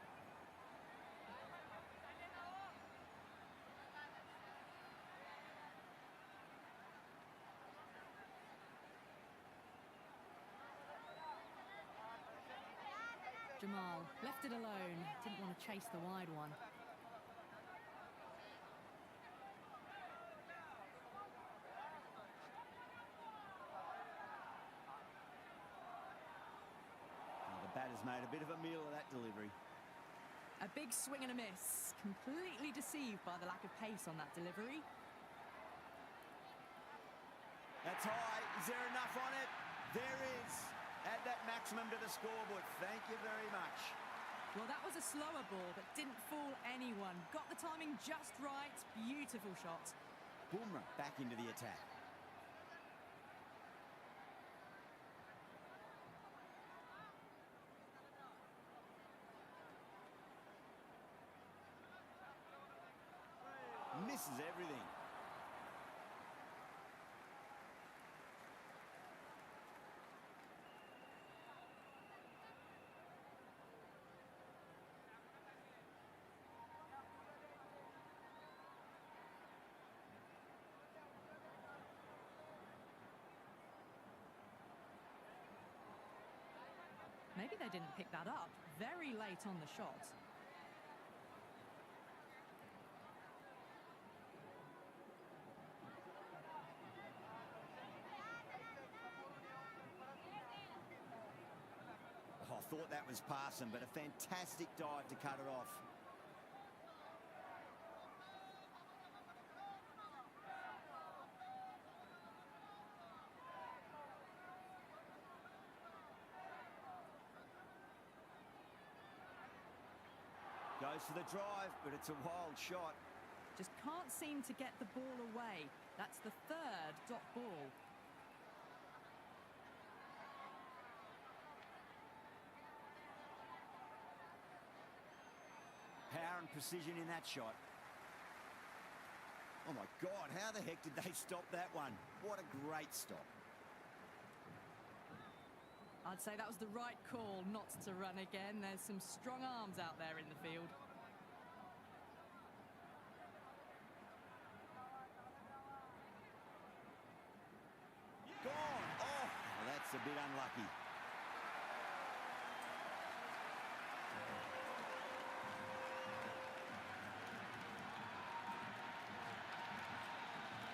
Jamal left it alone, didn't want to chase the wide one. The batter's made a bit of a meal of that delivery. A big swing and a miss, completely deceived by the lack of pace on that delivery. That's high. Is there enough on it? There is. Add that maximum to the scoreboard. Thank you very much. Well, that was a slower ball, but didn't fool anyone. Got the timing just right. Beautiful shot. Boomerang back into the attack. Misses everything. Maybe they didn't pick that up. Very late on the shot. Oh, I thought that was passing, but a fantastic dive to cut it off. Goes for the drive, but it's a wild shot. Just can't seem to get the ball away. That's the third dot ball. Power and precision in that shot. Oh my God, how the heck did they stop that one? What a great stop. I'd say that was the right call not to run again. There's some strong arms out there in the field. Gone! Oh, well, that's a bit unlucky.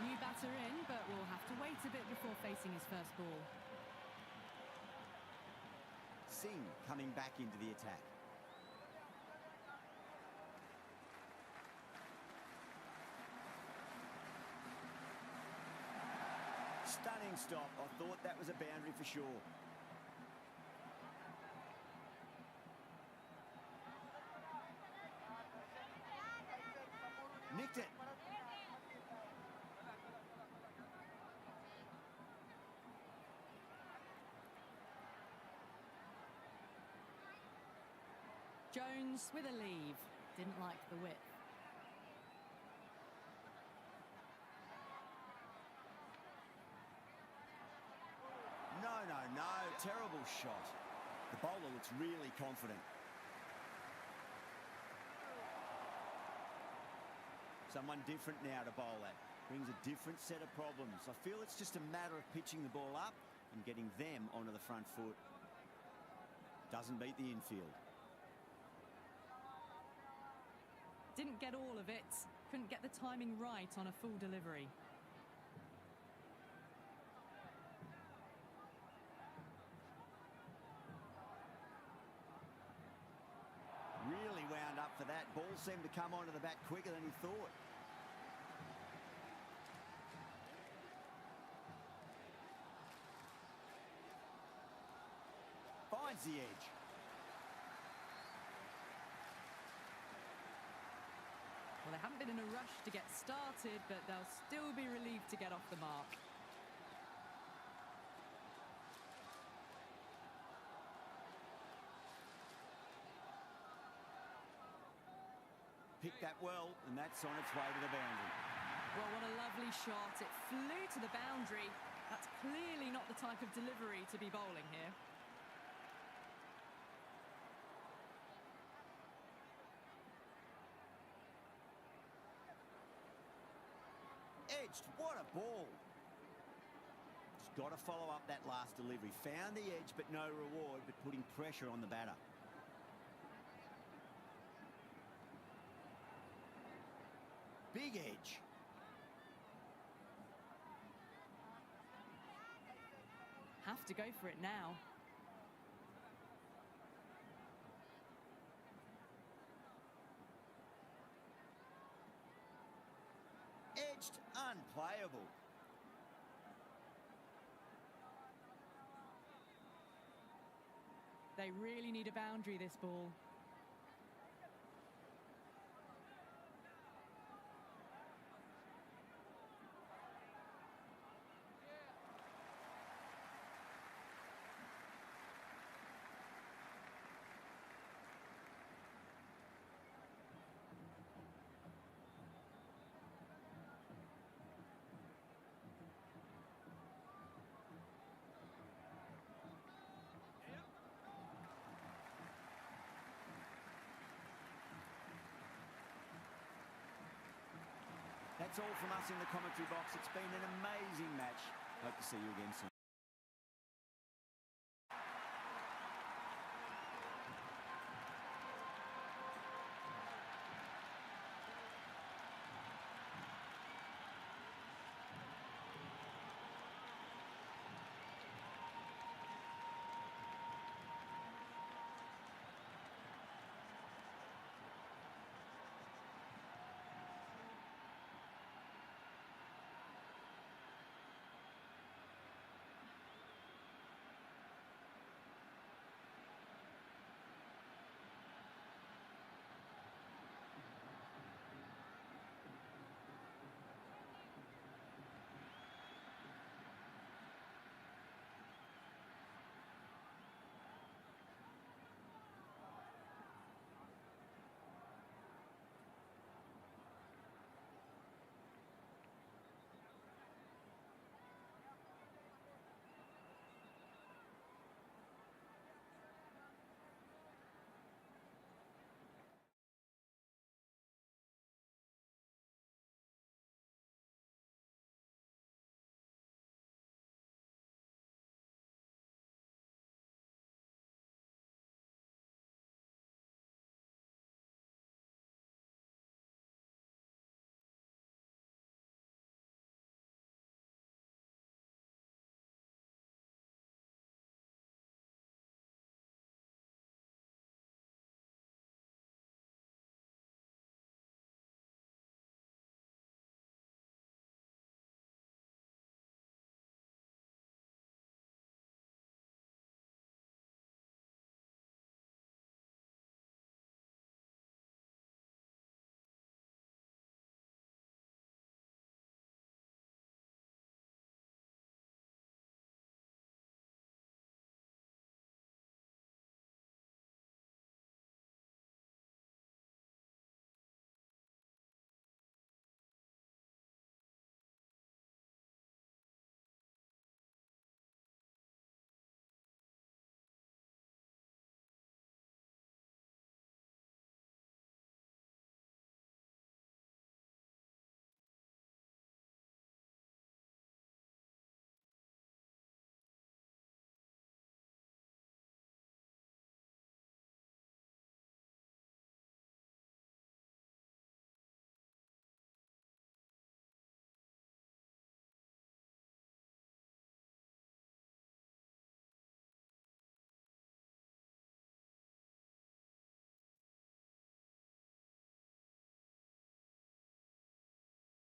New batter in, but we'll have to wait a bit before facing his first ball. Singh coming back into the attack. Stunning stop. I thought that was a boundary for sure. Nicked it. Jones with a leave. Didn't like the width. No. Terrible shot. The bowler looks really confident. Someone different now to bowl at. Brings a different set of problems. I feel it's just a matter of pitching the ball up and getting them onto the front foot. Doesn't beat the infield. Didn't get all of it. Couldn't get the timing right on a full delivery. Really wound up for that. Ball seemed to come onto the bat quicker than he thought. Finds the edge. Well, they haven't been in a rush to get started, but they'll still be relieved to get off the mark. kicked that well, and that's on its way to the boundary. Well, what a lovely shot. It flew to the boundary. That's clearly not the type of delivery to be bowling here. Edged, what a ball. He's got to follow up that last delivery. Found the edge, but no reward, but putting pressure on the batter. Big edge. Have to go for it now. Edged, unplayable. They really need a boundary, this ball. That's all from us in the commentary box. It's been an amazing match. Hope to see you again soon.